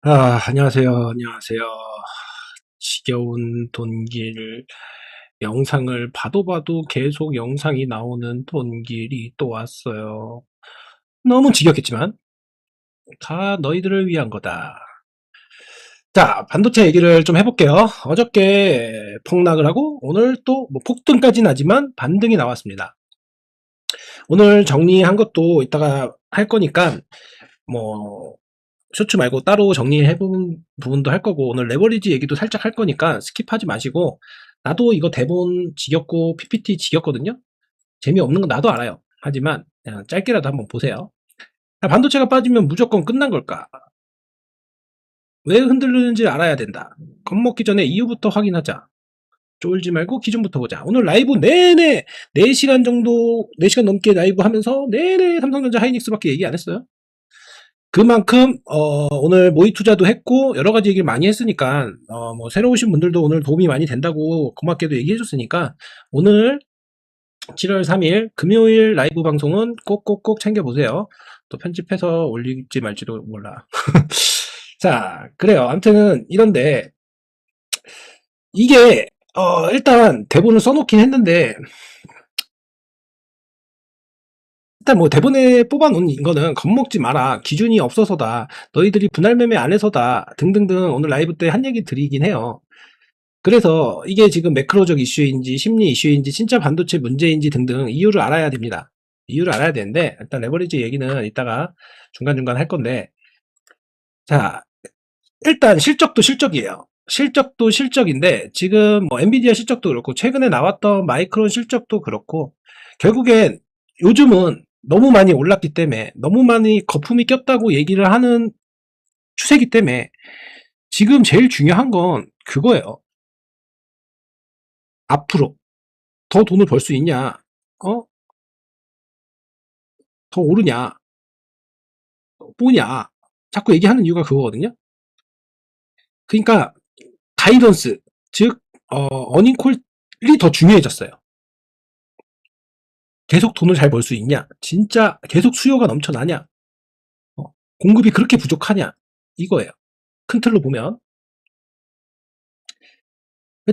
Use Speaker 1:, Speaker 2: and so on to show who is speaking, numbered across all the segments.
Speaker 1: 안녕하세요. 안녕하세요. 지겨운 돈길 영상을 봐도 봐도 계속 영상이 나오는 돈길이 또 왔어요. 너무 지겹겠지만 다 너희들을 위한 거다. 자, 반도체 얘기를 좀 해볼게요. 어저께 폭락을 하고 오늘 또 뭐 폭등까지는 하지만 반등이 나왔습니다. 오늘 정리한 것도 이따가 할 거니까 뭐 쇼츠 말고 따로 정리해본 부분도 할 거고 오늘 레버리지 얘기도 살짝 할 거니까 스킵하지 마시고 나도 이거 대본 지겹고 PPT 지겹거든요. 재미없는 건 나도 알아요. 하지만 그냥 짧게라도 한번 보세요. 반도체가 빠지면 무조건 끝난 걸까? 왜 흔들리는지 알아야 된다. 겁먹기 전에 이유부터 확인하자. 쫄지 말고 기준부터 보자. 오늘 라이브 내내 4시간 정도 4시간 넘게 라이브 하면서 내내 삼성전자 하이닉스밖에 얘기 안 했어요. 그만큼 오늘 모의 투자도 했고 여러 가지 얘기를 많이 했으니까 뭐 새로 오신 분들도 오늘 도움이 많이 된다고 고맙게도 얘기해 줬으니까 오늘 7월 3일 금요일 라이브 방송은 꼭꼭꼭 챙겨보세요. 또 편집해서 올릴지 말지도 몰라. 자, 그래요. 아무튼 이런데 이게 일단 대본을 써놓긴 했는데 일단 뭐 대본에 뽑아놓은 이거는 겁먹지 마라. 기준이 없어서다. 너희들이 분할 매매 안 해서다. 등등등 오늘 라이브 때 한 얘기 드리긴 해요. 그래서 이게 지금 매크로적 이슈인지 심리 이슈인지 진짜 반도체 문제인지 등등 이유를 알아야 됩니다. 이유를 알아야 되는데 일단 레버리지 얘기는 이따가 중간중간 할 건데 자 일단 실적도 실적이에요. 실적도 실적인데 지금 뭐 엔비디아 실적도 그렇고 최근에 나왔던 마이크론 실적도 그렇고 결국엔 요즘은 너무 많이 올랐기 때문에 너무 많이 거품이 꼈다고 얘기를 하는 추세이기 때문에 지금 제일 중요한 건 그거예요. 앞으로 더 돈을 벌 수 있냐? 어? 더 오르냐? 뭐냐? 자꾸 얘기하는 이유가 그거거든요. 그러니까 가이던스, 즉 어닝콜이 더 중요해졌어요. 계속 돈을 잘 벌 수 있냐? 진짜 계속 수요가 넘쳐나냐? 공급이 그렇게 부족하냐? 이거예요. 큰 틀로 보면.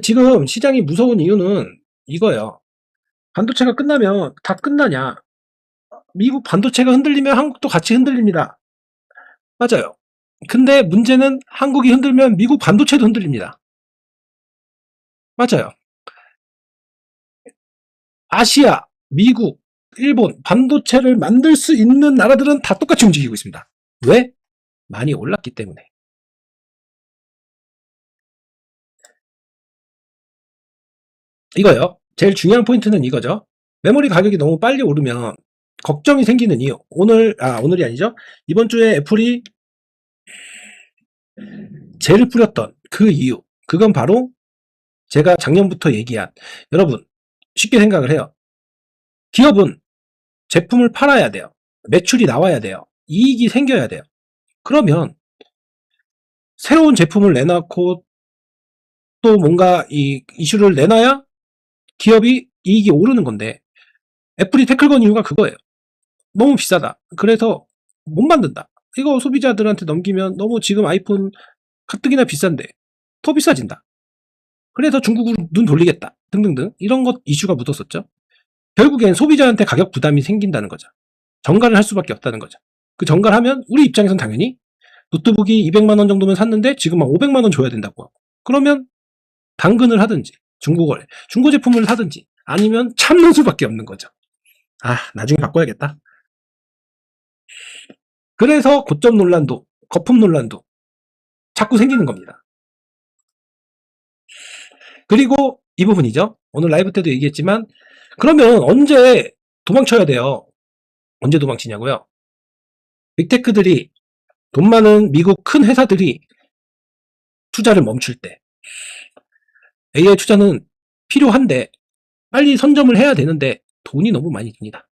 Speaker 1: 지금 시장이 무서운 이유는 이거예요. 반도체가 끝나면 다 끝나냐? 미국 반도체가 흔들리면 한국도 같이 흔들립니다. 맞아요. 근데 문제는 한국이 흔들면 미국 반도체도 흔들립니다. 맞아요. 아시아, 미국, 일본 반도체를 만들 수 있는 나라들은 다 똑같이 움직이고 있습니다. 왜? 많이 올랐기 때문에. 이거요. 제일 중요한 포인트는 이거죠. 메모리 가격이 너무 빨리 오르면 걱정이 생기는 이유. 오늘이 아니죠. 이번 주에 애플이 젤을 뿌렸던 그 이유. 그건 바로 제가 작년부터 얘기한 여러분 쉽게 생각을 해요. 기업은 제품을 팔아야 돼요. 매출이 나와야 돼요. 이익이 생겨야 돼요. 그러면 새로운 제품을 내놓고 또 뭔가 이 이슈를 내놔야 기업이 이익이 오르는 건데 애플이 태클 건 이유가 그거예요. 너무 비싸다. 그래서 못 만든다. 이거 소비자들한테 넘기면 너무 지금 아이폰 가뜩이나 비싼데 더 비싸진다. 그래서 중국으로 눈 돌리겠다. 등등등 이런 것 이슈가 묻었었죠. 결국엔 소비자한테 가격 부담이 생긴다는 거죠. 정가를 할 수밖에 없다는 거죠. 그 정가를 하면 우리 입장에선 당연히 노트북이 200만 원 정도면 샀는데 지금 한 500만 원 줘야 된다고 하고 그러면 당근을 하든지 중고거래, 중고 제품을 사든지 아니면 참는 수밖에 없는 거죠. 나중에 바꿔야겠다. 그래서 고점 논란도 거품 논란도 자꾸 생기는 겁니다. 그리고 이 부분이죠. 오늘 라이브 때도 얘기했지만 그러면 언제 도망쳐야 돼요? 언제 도망치냐고요? 빅테크들이 돈 많은 미국 큰 회사들이 투자를 멈출 때 AI 투자는 필요한데 빨리 선점을 해야 되는데 돈이 너무 많이 듭니다.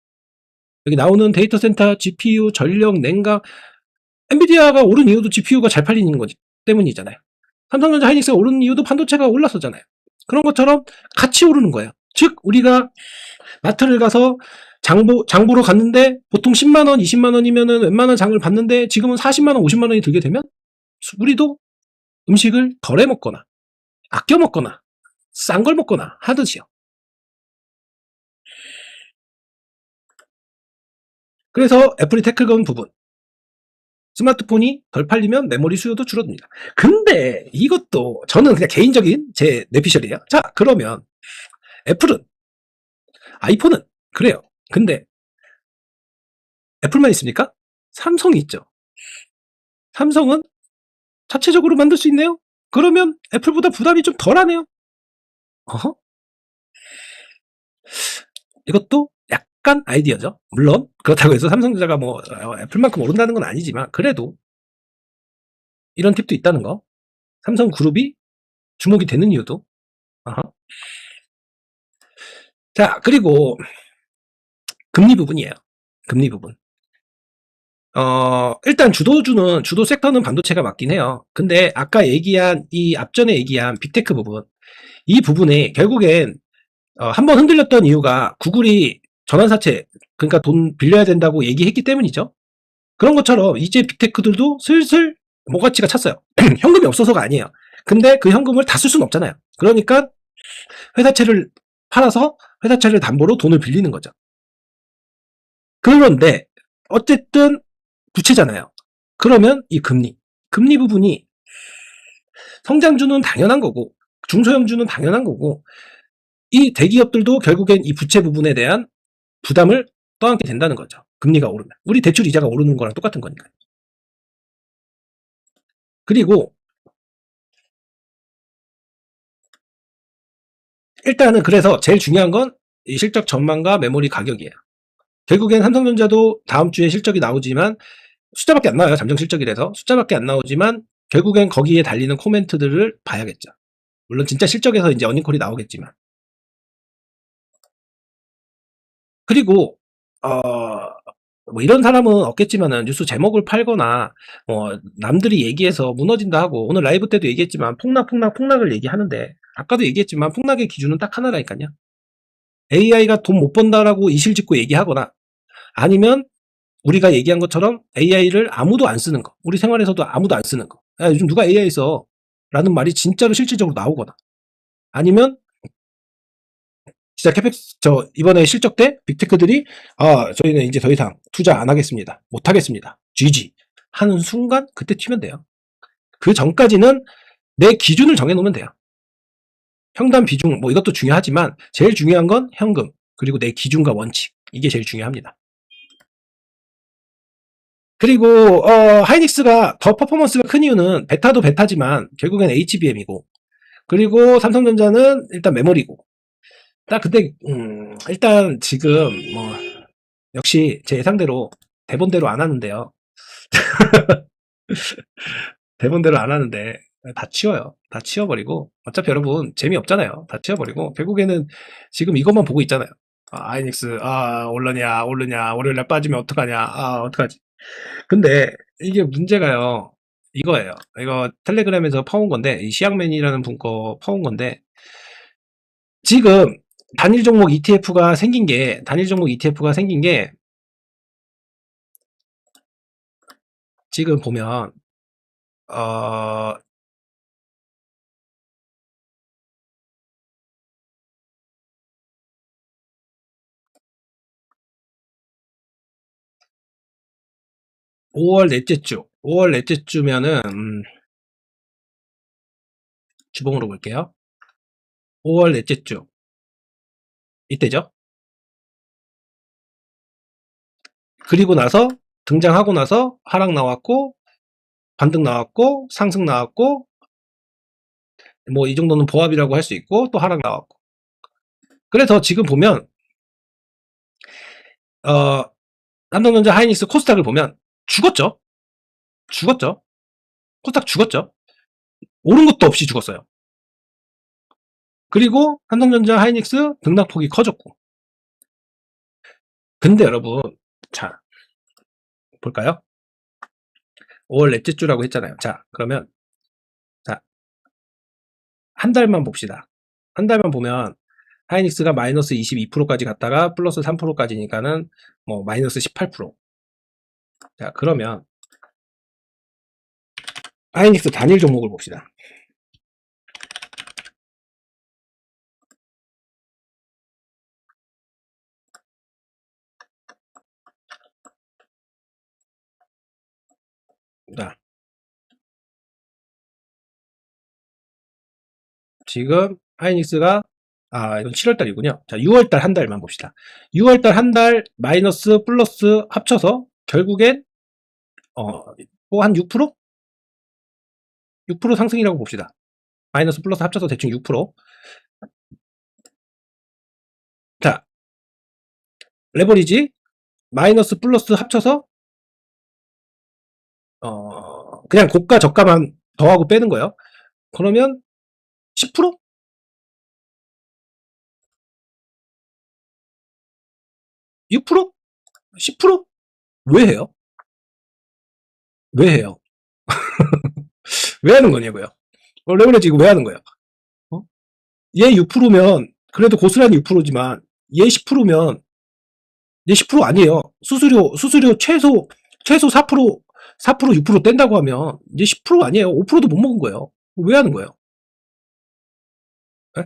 Speaker 1: 여기 나오는 데이터 센터, GPU, 전력, 냉각 엔비디아가 오른 이유도 GPU가 잘 팔리는 거지 때문이잖아요. 삼성전자 하이닉스가 오른 이유도 반도체가 올랐었잖아요. 그런 것처럼 같이 오르는 거예요. 즉 우리가 마트를 가서 장보러 갔는데 보통 10만 원, 20만 원이면은 웬만한 장을 봤는데 지금은 40만 원, 50만 원이 들게 되면 우리도 음식을 덜해 먹거나 아껴 먹거나 싼 걸 먹거나 하듯이요. 그래서 애플이 태클 건 부분, 스마트폰이 덜 팔리면 메모리 수요도 줄어듭니다. 근데 이것도 저는 그냥 개인적인 제 뇌피셜이에요. 자, 그러면 애플은, 아이폰은 그래요. 근데 애플만 있습니까? 삼성이 있죠. 삼성은 자체적으로 만들 수 있네요. 그러면 애플보다 부담이 좀 덜하네요. 어허? 이것도 약간 아이디어죠. 물론 그렇다고 해서 삼성전자가 뭐 애플만큼 오른다는 건 아니지만 그래도 이런 팁도 있다는 거. 삼성그룹이 주목이 되는 이유도. 어허. 자, 그리고 금리 부분이에요. 금리 부분. 일단 주도 섹터는 반도체가 맞긴 해요. 근데 아까 얘기한 이 앞전에 얘기한 빅테크 부분, 이 부분에 결국엔 한번 흔들렸던 이유가 구글이 전환사채, 그러니까 돈 빌려야 된다고 얘기했기 때문이죠. 그런 것처럼 이제 빅테크들도 슬슬 모가치가 찼어요. 현금이 없어서가 아니에요. 근데 그 현금을 다 쓸 수는 없잖아요. 그러니까 회사채를 팔아서 회사채를 담보로 돈을 빌리는 거죠. 그런데 어쨌든 부채잖아요. 그러면 이 금리 부분이 성장주는 당연한 거고 중소형주는 당연한 거고 이 대기업들도 결국엔 이 부채 부분에 대한 부담을 떠안게 된다는 거죠. 금리가 오르면. 우리 대출 이자가 오르는 거랑 똑같은 거니까요. 그리고 일단은 그래서 제일 중요한 건 이 실적 전망과 메모리 가격이에요. 결국엔 삼성전자도 다음 주에 실적이 나오지만 숫자밖에 안 나와요. 잠정 실적이라서 숫자밖에 안 나오지만 결국엔 거기에 달리는 코멘트들을 봐야겠죠. 물론 진짜 실적에서 이제 어닝콜이 나오겠지만. 그리고 뭐 이런 사람은 없겠지만은 뉴스 제목을 팔거나 남들이 얘기해서 무너진다 하고 오늘 라이브 때도 얘기했지만 폭락을 얘기하는데 아까도 얘기했지만 폭락의 기준은 딱 하나라니까요. AI가 돈 못 번다라고 이실직고 얘기하거나 아니면 우리가 얘기한 것처럼 AI를 아무도 안 쓰는 거, 우리 생활에서도 아무도 안 쓰는 거. 야, 요즘 누가 AI 써? 라는 말이 진짜로 실질적으로 나오거나 아니면 진짜 캐펙스 이번에 실적 때 빅테크들이 저희는 이제 더 이상 투자 안 하겠습니다. 못 하겠습니다. GG 하는 순간 그때 튀면 돼요. 그 전까지는 내 기준을 정해 놓으면 돼요. 평단 비중 뭐 이것도 중요하지만 제일 중요한 건 현금 그리고 내 기준과 원칙 이게 제일 중요합니다. 그리고 하이닉스가 더 퍼포먼스가 큰 이유는 베타도 베타지만 결국엔 HBM이고 그리고 삼성전자는 일단 메모리고 딱 근데 일단 지금 뭐 역시 제 예상대로 대본대로 안 하는데요. 대본대로 안 하는데 다 치워요. 다 치워버리고 어차피 여러분 재미없잖아요. 다 치워버리고 결국에는 지금 이것만 보고 있잖아요. 아이닉스 오르냐 월요일날 빠지면 어떡하냐 어떡하지. 근데 이게 문제가요. 이거예요. 이거 텔레그램에서 퍼온 건데 이 시향맨이라는 분 거 퍼온 건데 지금 단일 종목 ETF가 생긴 게 지금 보면 어 5월 넷째 주면은 주봉으로 볼게요. 5월 넷째 주 이때죠. 그리고 나서 등장하고 나서 하락 나왔고 반등 나왔고 상승 나왔고 뭐 이 정도는 보합이라고 할 수 있고 또 하락 나왔고 그래서 지금 보면 삼성전자 하이닉스 코스닥을 보면 죽었죠. 코스닥 죽었죠. 오른 것도 없이 죽었어요. 그리고 삼성전자 하이닉스 등락폭이 커졌고 근데 여러분 자 볼까요? 5월 넷째 주라고 했잖아요. 자 그러면 자 한 달만 봅시다. 한 달만 보면 하이닉스가 마이너스 22%까지 갔다가 플러스 3%까지니까는 뭐 마이너스 18%. 자 그러면 하이닉스 단일 종목을 봅시다. 자, 지금 하이닉스가 이건 7월달이군요. 자, 6월달 한 달만 봅시다. 6월달 한 달 마이너스 플러스 합쳐서 결국엔 뭐 한 6%? 6% 상승이라고 봅시다. 마이너스 플러스 합쳐서 대충 6%. 자, 레버리지 마이너스 플러스 합쳐서 그냥 고가 저가만 더하고 빼는 거예요. 그러면 10%? 6%? 10%? 왜 해요? 왜 해요? 왜 하는 거냐고요? 레버리지 이거 왜 하는 거예요? 어? 얘 6%면 그래도 고스란히 6%지만 얘 10%면 얘 10% 아니에요. 수수료 최소 4% 6% 뗀다고 하면 이제 10% 아니에요. 5%도 못 먹은 거예요. 왜 하는 거예요? 예?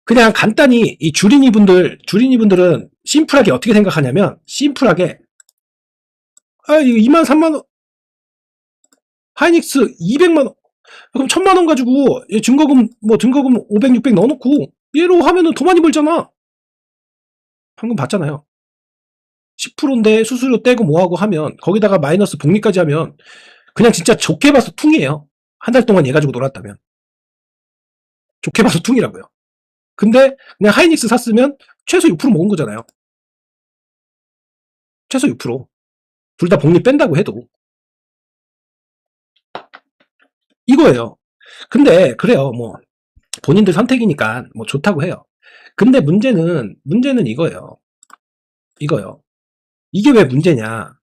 Speaker 1: 그냥 간단히 이 주린이분들은 심플하게 어떻게 생각하냐면 심플하게 이거 2만 3만 원 하이닉스 200만 원 그럼 1000만 원 가지고 증거금 500, 600 넣어놓고 얘로 하면은 더 많이 벌잖아. 방금 봤잖아요. 10%인데 수수료 떼고 뭐하고 하면 거기다가 마이너스 복리까지 하면 그냥 진짜 좋게 봐서 퉁이에요. 한 달 동안 얘 가지고 놀았다면 좋게 봐서 퉁이라고요. 근데 그냥 하이닉스 샀으면 최소 6% 먹은 거잖아요. 최소 6%. 둘 다 복리 뺀다고 해도 이거예요. 근데 그래요. 뭐 본인들 선택이니까 뭐 좋다고 해요. 근데 문제는 이거예요. 이거요. 이게 왜 문제냐?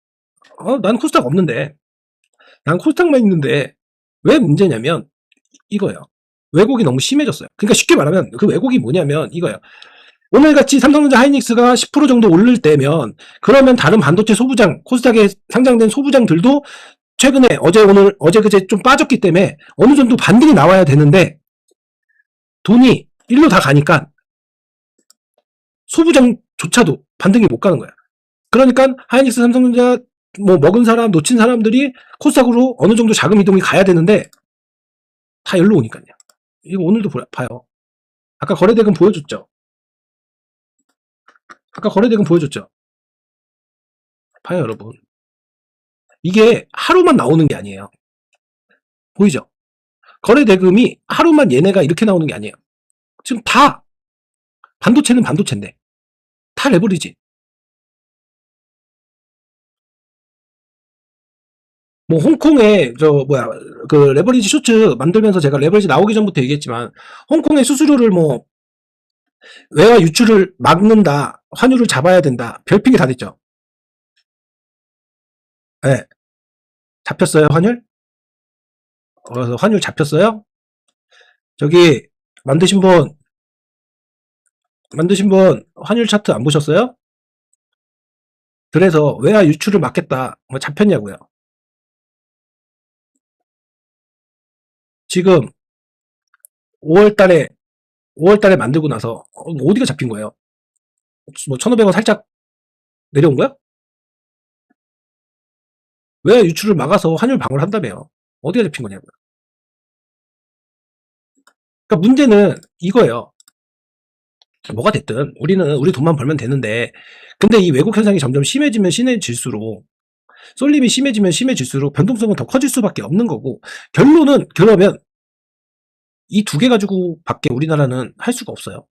Speaker 1: 난 코스닥 없는데, 난 코스닥만 있는데 왜 문제냐면 이거예요. 왜곡이 너무 심해졌어요. 그러니까 쉽게 말하면 그 왜곡이 뭐냐면 이거예요. 오늘같이 삼성전자 하이닉스가 10% 정도 오를 때면 그러면 다른 반도체 소부장, 코스닥에 상장된 소부장들도 최근에 어제 그제 좀 빠졌기 때문에 어느 정도 반등이 나와야 되는데 돈이 일로 다 가니까 소부장조차도 반등이 못 가는 거야. 그러니까 하이닉스 삼성전자 뭐 먹은 사람 놓친 사람들이 코스닥으로 어느 정도 자금 이동이 가야 되는데 다 일로 오니까요. 이거 오늘도 봐요. 아까 거래대금 보여줬죠. 봐요 여러분. 이게 하루만 나오는 게 아니에요. 보이죠? 거래대금이 하루만 얘네가 이렇게 나오는 게 아니에요. 지금 다 반도체는 반도체인데 다 레버리지. 뭐 홍콩에 그 레버리지 쇼츠 만들면서 제가 레버리지 나오기 전부터 얘기했지만 홍콩의 수수료를 뭐 외화 유출을 막는다, 환율을 잡아야 된다, 별핑이 다 됐죠. 네. 잡혔어요 환율? 그래서 환율 잡혔어요? 저기 만드신 분 환율 차트 안 보셨어요? 그래서 외화 유출을 막겠다. 뭐 잡혔냐고요. 지금 5월달에 만들고 나서 어디가 잡힌 거예요? 뭐 1,500원 살짝 내려온 거야? 외화 유출을 막아서 환율 방어를 한다며요. 어디가 잡힌 거냐고요. 그러니까 문제는 이거예요. 뭐가 됐든 우리는 우리 돈만 벌면 되는데 근데 이 왜곡 현상이 점점 심해지면 심해질수록 쏠림이 심해지면 심해질수록 변동성은 더 커질 수밖에 없는 거고 결론은 그러면 이 두 개 가지고 밖에 우리나라는 할 수가 없어요.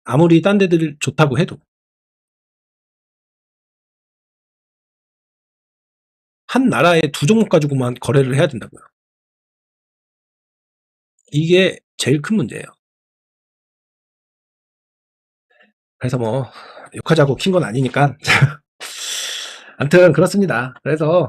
Speaker 1: 아무리 딴 데들 좋다고 해도 한 나라의 두 종목 가지고만 거래를 해야 된다고요. 이게 제일 큰 문제예요. 그래서 뭐 욕하자고 킨 건 아니니까 아무튼 그렇습니다. 그래서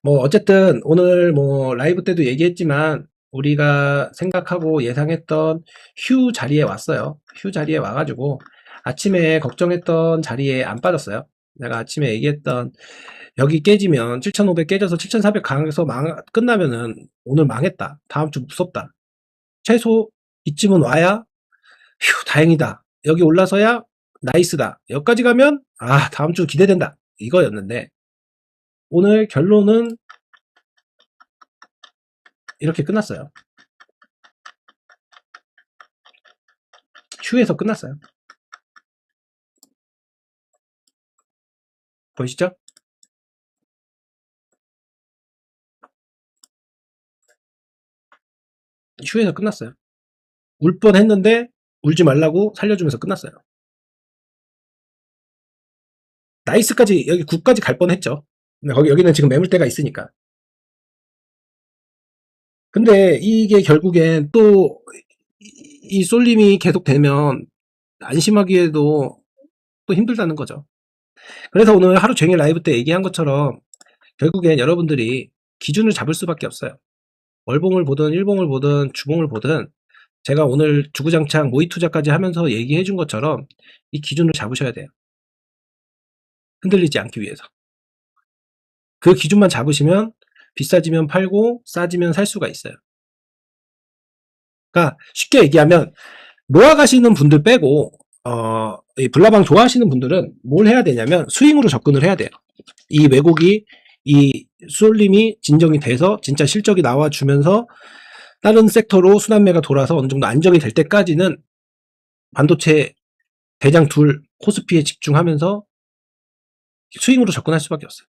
Speaker 1: 뭐 어쨌든 오늘 뭐 라이브 때도 얘기했지만 우리가 생각하고 예상했던 휴 자리에 왔어요. 휴 자리에 와가지고 아침에 걱정했던 자리에 안 빠졌어요. 내가 아침에 얘기했던 여기 깨지면 7,500 깨져서 7,400 강해서 끝나면은 오늘 망했다. 다음 주 무섭다. 최소 이쯤은 와야 휴 다행이다. 여기 올라서야 나이스다. 여기까지 가면 아 다음 주 기대된다. 이거였는데 오늘 결론은 이렇게 끝났어요. 휴에서 끝났어요. 보이시죠? 휴에서 끝났어요. 울 뻔했는데 울지 말라고 살려주면서 끝났어요. 나이스까지 여기 9까지 갈 뻔했죠. 근데 여기는 지금 매물대가 있으니까. 근데 이게 결국엔 또 이 쏠림이 계속 되면 안심하기에도 또 힘들다는 거죠. 그래서 오늘 하루 종일 라이브 때 얘기한 것처럼 결국엔 여러분들이 기준을 잡을 수밖에 없어요. 월봉을 보든 일봉을 보든 주봉을 보든 제가 오늘 주구장창 모의 투자까지 하면서 얘기해 준 것처럼 이 기준을 잡으셔야 돼요. 흔들리지 않기 위해서. 그 기준만 잡으시면 비싸지면 팔고 싸지면 살 수가 있어요. 그러니까 쉽게 얘기하면 로아 가시는 분들 빼고 이 블라방 좋아하시는 분들은 뭘 해야 되냐면 스윙으로 접근을 해야 돼요. 이 왜곡이 이 쏠림이 진정이 돼서 진짜 실적이 나와주면서 다른 섹터로 순환매가 돌아서 어느 정도 안정이 될 때까지는 반도체 대장 둘 코스피에 집중하면서 스윙으로 접근할 수밖에 없어요.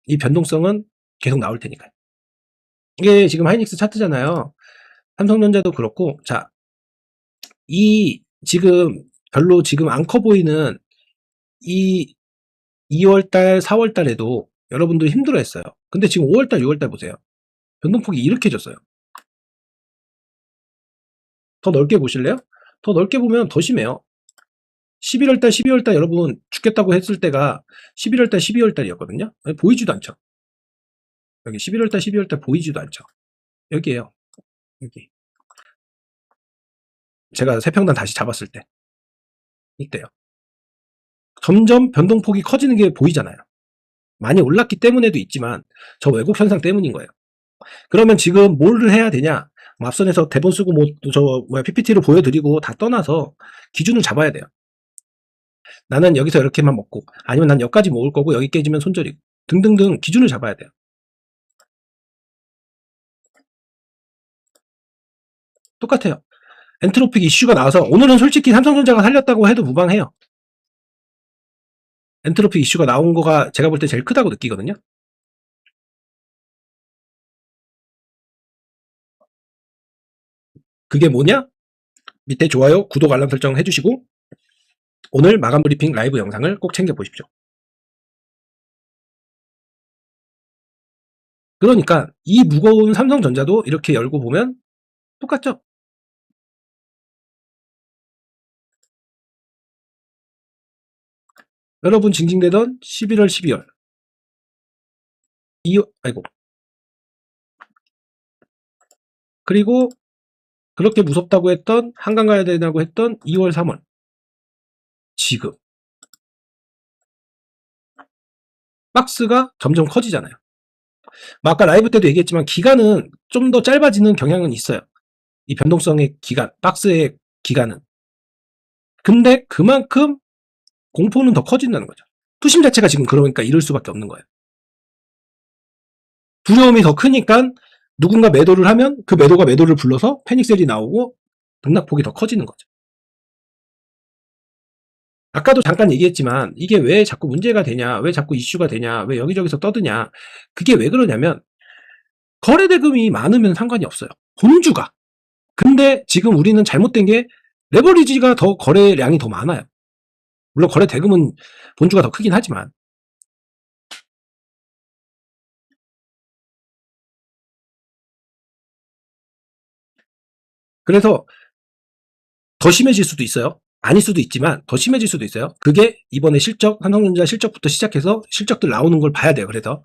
Speaker 1: 이 변동성은 계속 나올 테니까요. 이게 지금 하이닉스 차트잖아요. 삼성전자도 그렇고 자, 이 지금 별로 지금 안 커 보이는 이 2월달, 4월달에도 여러분들 힘들어했어요. 근데 지금 5월달, 6월달 보세요. 변동폭이 이렇게 졌어요. 더 넓게 보실래요? 더 넓게 보면 더 심해요. 11월달, 12월달 여러분 죽겠다고 했을 때가 11월달, 12월달이었거든요. 보이지도 않죠. 여기 11월달, 12월달 보이지도 않죠. 여기에요. 여기. 제가 세평단 다시 잡았을 때. 이때요. 점점 변동폭이 커지는 게 보이잖아요. 많이 올랐기 때문에도 있지만 저 왜곡 현상 때문인 거예요. 그러면 지금 뭘 해야 되냐? 앞선에서 대본 쓰고 PPT로 보여드리고 다 떠나서 기준을 잡아야 돼요. 나는 여기서 이렇게만 먹고 아니면 난 여기까지 먹을 거고 여기 깨지면 손절이고 등등등 기준을 잡아야 돼요. 똑같아요. 엔트로픽 이슈가 나와서 오늘은 솔직히 삼성전자가 살렸다고 해도 무방해요. 엔트로픽 이슈가 나온 거가 제가 볼 때 제일 크다고 느끼거든요. 그게 뭐냐? 밑에 좋아요, 구독, 알람 설정 해주시고 오늘 마감 브리핑 라이브 영상을 꼭 챙겨보십시오. 그러니까 이 무거운 삼성전자도 이렇게 열고 보면 똑같죠? 여러분 징징대던 11월, 12월 아이고 그리고 그렇게 무섭다고 했던 한강 가야 되냐고 했던 2월, 3월 지금 박스가 점점 커지잖아요. 아까 라이브 때도 얘기했지만 기간은 좀 더 짧아지는 경향은 있어요. 이 변동성의 기간, 박스의 기간은. 근데 그만큼 공포는 더 커진다는 거죠. 투심 자체가 지금 그러니까 이럴 수밖에 없는 거예요. 두려움이 더 크니까 누군가 매도를 하면 그 매도가 매도를 불러서 패닉셀이 나오고 등락폭이 더 커지는 거죠. 아까도 잠깐 얘기했지만 이게 왜 자꾸 문제가 되냐, 왜 자꾸 이슈가 되냐, 왜 여기저기서 떠드냐. 그게 왜 그러냐면 거래대금이 많으면 상관이 없어요. 본주가. 근데 지금 우리는 잘못된 게 레버리지가 더 거래량이 더 많아요. 물론 거래대금은 본주가 더 크긴 하지만 그래서 더 심해질 수도 있어요. 아닐 수도 있지만 더 심해질 수도 있어요. 그게 이번에 삼성전자 실적부터 시작해서 실적들 나오는 걸 봐야 돼요. 그래서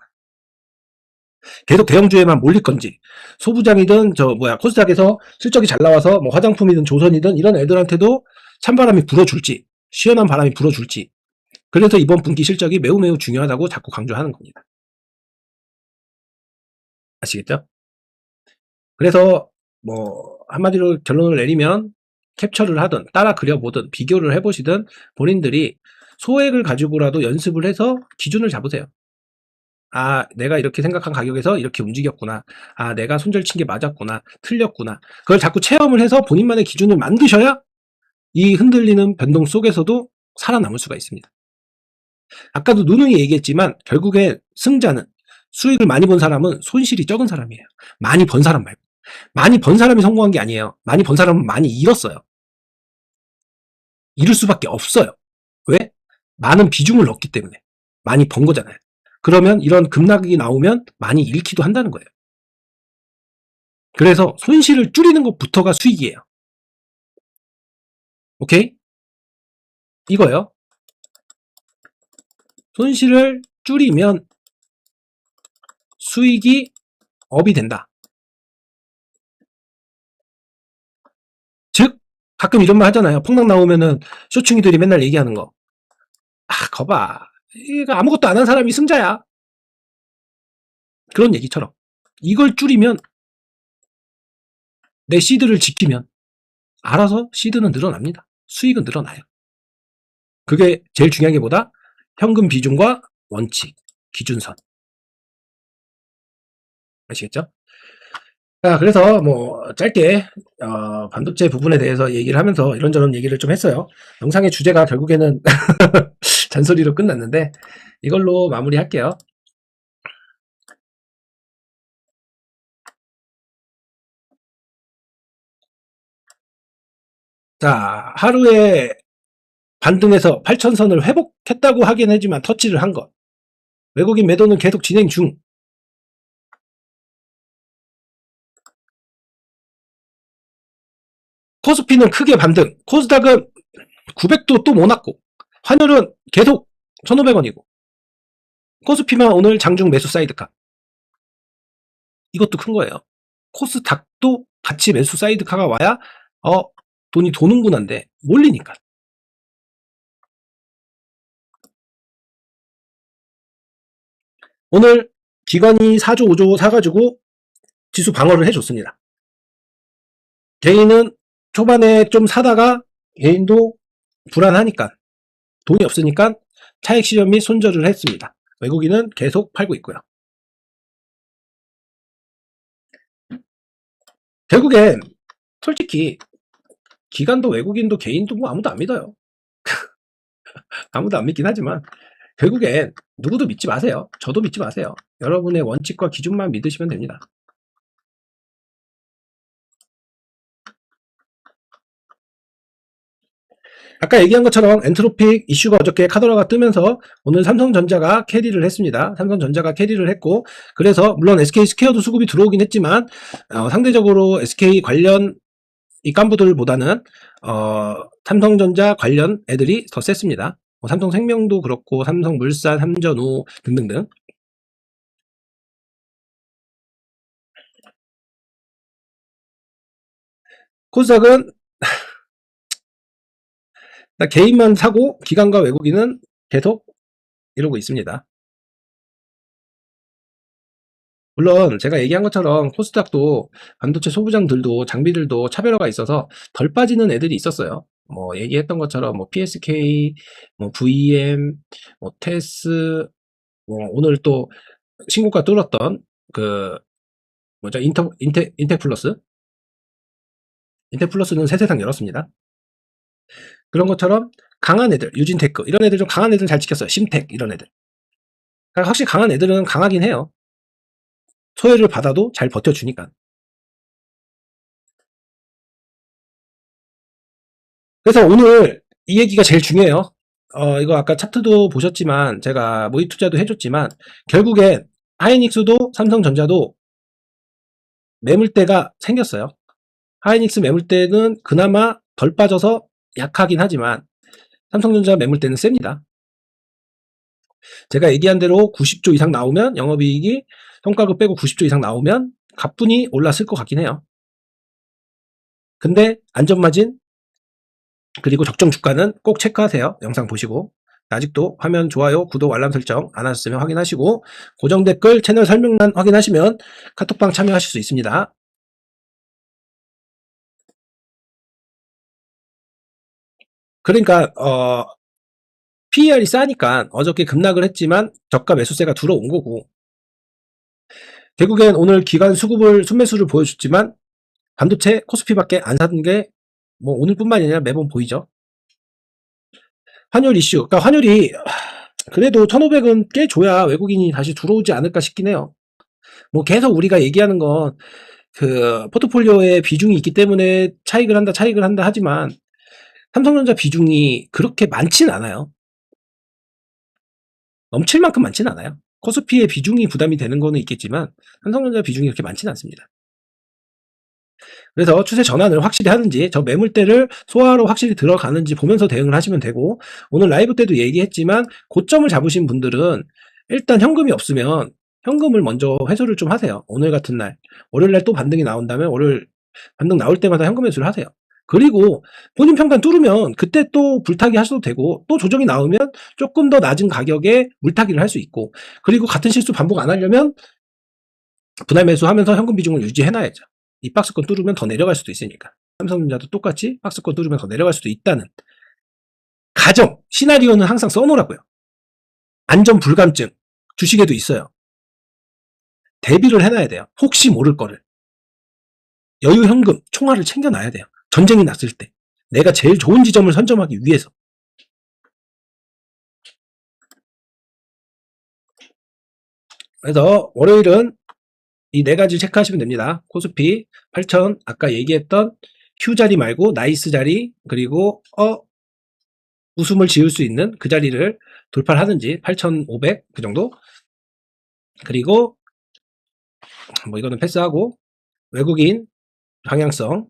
Speaker 1: 계속 대형주에만 몰릴 건지 소부장이든 코스닥에서 실적이 잘 나와서 뭐 화장품이든 조선이든 이런 애들한테도 찬바람이 불어줄지 시원한 바람이 불어줄지 그래서 이번 분기 실적이 매우 매우 중요하다고 자꾸 강조하는 겁니다. 아시겠죠? 그래서 뭐 한마디로 결론을 내리면 캡처를 하든 따라 그려보든 비교를 해보시든 본인들이 소액을 가지고라도 연습을 해서 기준을 잡으세요. 아, 내가 이렇게 생각한 가격에서 이렇게 움직였구나. 아, 내가 손절친 게 맞았구나. 틀렸구나. 그걸 자꾸 체험을 해서 본인만의 기준을 만드셔야 이 흔들리는 변동 속에서도 살아남을 수가 있습니다. 아까도 누누이 얘기했지만 결국에 승자는, 수익을 많이 본 사람은 손실이 적은 사람이에요. 많이 번 사람 말고. 많이 번 사람이 성공한 게 아니에요. 많이 번 사람은 많이 잃었어요. 잃을 수밖에 없어요. 왜? 많은 비중을 넣었기 때문에. 많이 번 거잖아요. 그러면 이런 급락이 나오면 많이 잃기도 한다는 거예요. 그래서 손실을 줄이는 것부터가 수익이에요. 오케이? 이거요. 손실을 줄이면 수익이 업이 된다. 즉, 가끔 이런 말 하잖아요. 폭락 나오면은 쇼충이들이 맨날 얘기하는 거. 아, 거봐. 이거 아무것도 안 한 사람이 승자야. 그런 얘기처럼. 이걸 줄이면, 내 시드를 지키면 알아서 시드는 늘어납니다. 수익은 늘어나요. 그게 제일 중요한 게 뭐다? 현금 비중과 원칙, 기준선. 아시겠죠? 자, 그래서 뭐 짧게 반도체 부분에 대해서 얘기를 하면서 이런저런 얘기를 좀 했어요. 영상의 주제가 결국에는 잔소리로 끝났는데 이걸로 마무리할게요. 자, 하루에 반등해서 8,000선을 회복했다고 하긴 하지만 터치를 한 것. 외국인 매도는 계속 진행 중. 코스피는 크게 반등. 코스닥은 900도 또 못 났고. 환율은 계속 1,500원이고. 코스피만 오늘 장중 매수 사이드카. 이것도 큰 거예요. 코스닥도 같이 매수 사이드카가 와야 돈이 도는구나인데 몰리니까. 오늘 기관이 4조 5조 사가지고 지수 방어를 해줬습니다. 개인은 초반에 좀 사다가 개인도 불안하니까 돈이 없으니까 차익 실현 및 손절을 했습니다. 외국인은 계속 팔고 있고요. 결국엔 솔직히 기관도 외국인도 개인도 뭐 아무도 안 믿어요. 아무도 안 믿긴 하지만 결국엔 누구도 믿지 마세요. 저도 믿지 마세요. 여러분의 원칙과 기준만 믿으시면 됩니다. 아까 얘기한 것처럼 엔트로픽 이슈가 어저께 카더라가 뜨면서 오늘 삼성전자가 캐리를 했습니다. 삼성전자가 캐리를 했고, 그래서 물론 SK스퀘어도 수급이 들어오긴 했지만 상대적으로 SK 관련 이幹부들보다는 삼성전자 관련 애들이 더 셌습니다. 삼성생명도 그렇고 삼성물산, 삼전후 등등등. 코스닥은 개인만 사고 기관과 외국인은 계속 이러고 있습니다. 물론 제가 얘기한 것처럼 코스닥도 반도체 소부장들도 장비들도 차별화가 있어서 덜 빠지는 애들이 있었어요. 뭐 얘기했던 것처럼 뭐 PSK, 뭐 VM, 뭐 테스, 뭐 오늘 또 신고가 뚫었던 그 뭐죠? 인텍플러스. 인텍플러스는 새 세상 열었습니다. 그런 것처럼 강한 애들, 유진테크 이런 애들 좀 강한 애들 잘 지켰어요. 심텍 이런 애들. 그러니까 확실히 강한 애들은 강하긴 해요. 소외를 받아도 잘 버텨주니까. 그래서 오늘 이 얘기가 제일 중요해요. 이거 아까 차트도 보셨지만 제가 모의 투자도 해줬지만 결국엔 하이닉스도 삼성전자도 매물대가 생겼어요. 하이닉스 매물대는 그나마 덜 빠져서 약하긴 하지만 삼성전자 매물대는 셉니다. 제가 얘기한 대로 90조 이상 나오면 영업이익이 성과급 빼고 90조 이상 나오면 가뿐히 올랐을 것 같긴 해요. 근데 안전마진 그리고 적정 주가는 꼭 체크하세요. 영상 보시고. 아직도 화면 좋아요, 구독, 알람 설정 안 하셨으면 확인하시고 고정 댓글, 채널 설명란 확인하시면 카톡방 참여하실 수 있습니다. 그러니까 PER이 싸니까 어저께 급락을 했지만 저가 매수세가 들어온 거고, 결국엔 오늘 기관 수급을 순매수를 보여줬지만 반도체 코스피밖에 안 사는 게 뭐 오늘뿐만이 아니라 매번 보이죠. 환율 이슈, 그러니까 환율이 그래도 1,500은 꽤 줘야 외국인이 다시 들어오지 않을까 싶긴 해요. 뭐 계속 우리가 얘기하는 건 그 포트폴리오에 비중이 있기 때문에 차익을 한다 하지만 삼성전자 비중이 그렇게 많진 않아요. 넘칠 만큼 많진 않아요. 코스피의 비중이 부담이 되는 거는 있겠지만 삼성전자 비중이 그렇게 많지는 않습니다. 그래서 추세 전환을 확실히 하는지, 저 매물대를 소화하러 확실히 들어가는지 보면서 대응을 하시면 되고, 오늘 라이브 때도 얘기했지만 고점을 잡으신 분들은 일단 현금이 없으면 현금을 먼저 회수를 좀 하세요. 오늘 같은 날, 월요일날 또 반등이 나온다면 월요일 반등 나올 때마다 현금 회수를 하세요. 그리고 본인 평단 뚫으면 그때 또 불타기 하셔도 되고, 또 조정이 나오면 조금 더 낮은 가격에 물타기를 할 수 있고, 그리고 같은 실수 반복 안 하려면 분할 매수하면서 현금 비중을 유지해놔야죠. 이 박스권 뚫으면 더 내려갈 수도 있으니까. 삼성전자도 똑같이 박스권 뚫으면 더 내려갈 수도 있다는 가정, 시나리오는 항상 써놓으라고요. 안전 불감증, 주식에도 있어요. 대비를 해놔야 돼요. 혹시 모를 거를. 여유 현금, 총알을 챙겨놔야 돼요. 전쟁이 났을 때 내가 제일 좋은 지점을 선점하기 위해서. 그래서 월요일은 이 네 가지 체크하시면 됩니다. 코스피 8,000, 아까 얘기했던 Q 자리 말고 나이스 자리, 그리고 웃음을 지을 수 있는 그 자리를 돌파를 하는지 8,500 그 정도. 그리고 뭐 이거는 패스하고 외국인 방향성,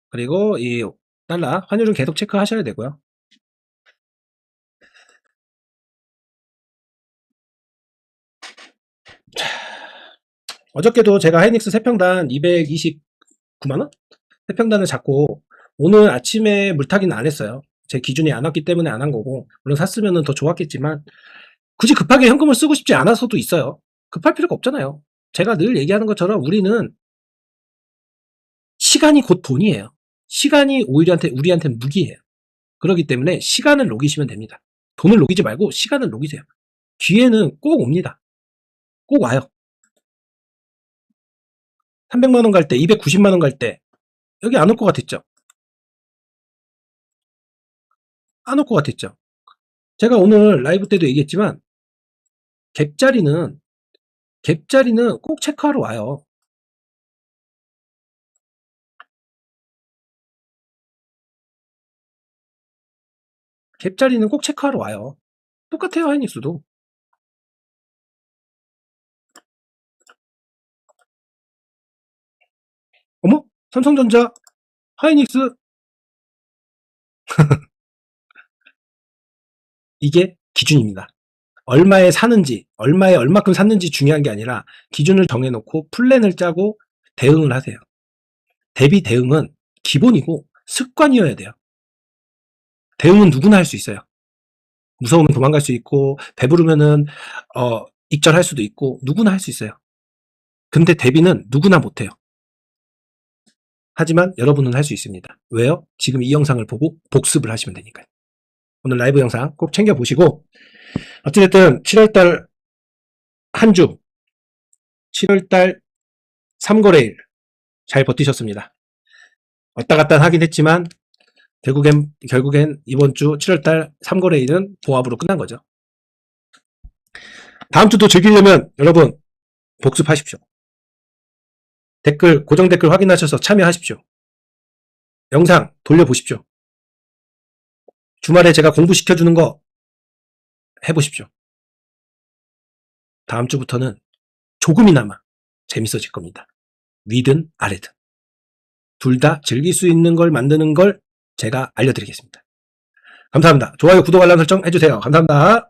Speaker 1: 그리고 이 달러 환율은 계속 체크하셔야 되고요. 어저께도 제가 하이닉스 세평단 229만원? 세평단을 잡고 오늘 아침에 물타기는 안 했어요. 제 기준이 안 왔기 때문에 안 한 거고, 물론 샀으면 더 좋았겠지만 굳이 급하게 현금을 쓰고 싶지 않아서도 있어요. 급할 필요가 없잖아요. 제가 늘 얘기하는 것처럼 우리는 시간이 곧 돈이에요. 시간이 오히려 우리한테 무기예요. 그렇기 때문에 시간을 녹이시면 됩니다. 돈을 녹이지 말고 시간을 녹이세요. 기회는 꼭 옵니다. 꼭 와요. 300만원 갈 때, 290만원 갈 때 여기 안 올 것 같았죠? 안 올 것 같았죠? 제가 오늘 라이브 때도 얘기했지만 갭자리는 꼭 체크하러 와요. 갭자리는 꼭 체크하러 와요. 똑같아요, 하이닉스도. 어머? 삼성전자, 하이닉스. 이게 기준입니다. 얼마에 사는지, 얼마큼 샀는지 중요한 게 아니라 기준을 정해놓고 플랜을 짜고 대응을 하세요. 대비 대응은 기본이고 습관이어야 돼요. 대응은 누구나 할 수 있어요. 무서우면 도망갈 수 있고, 배부르면은 익절할 수도 있고, 누구나 할 수 있어요. 근데 대비는 누구나 못해요. 하지만 여러분은 할 수 있습니다. 왜요? 지금 이 영상을 보고 복습을 하시면 되니까요. 오늘 라이브 영상 꼭 챙겨보시고, 어찌됐든 7월달 한 주, 7월달 3거래일 잘 버티셨습니다. 왔다 갔다 하긴 했지만 결국엔 이번 주 7월달 3거래일은 보합으로 끝난 거죠. 다음 주도 즐기려면 여러분 복습하십시오. 고정 댓글 확인하셔서 참여하십시오. 영상 돌려보십시오. 주말에 제가 공부시켜주는 거 해보십시오. 다음 주부터는 조금이나마 재밌어질 겁니다. 위든 아래든 둘 다 즐길 수 있는 걸 만드는 걸 제가 알려드리겠습니다. 감사합니다. 좋아요, 구독, 알람 설정 해주세요. 감사합니다.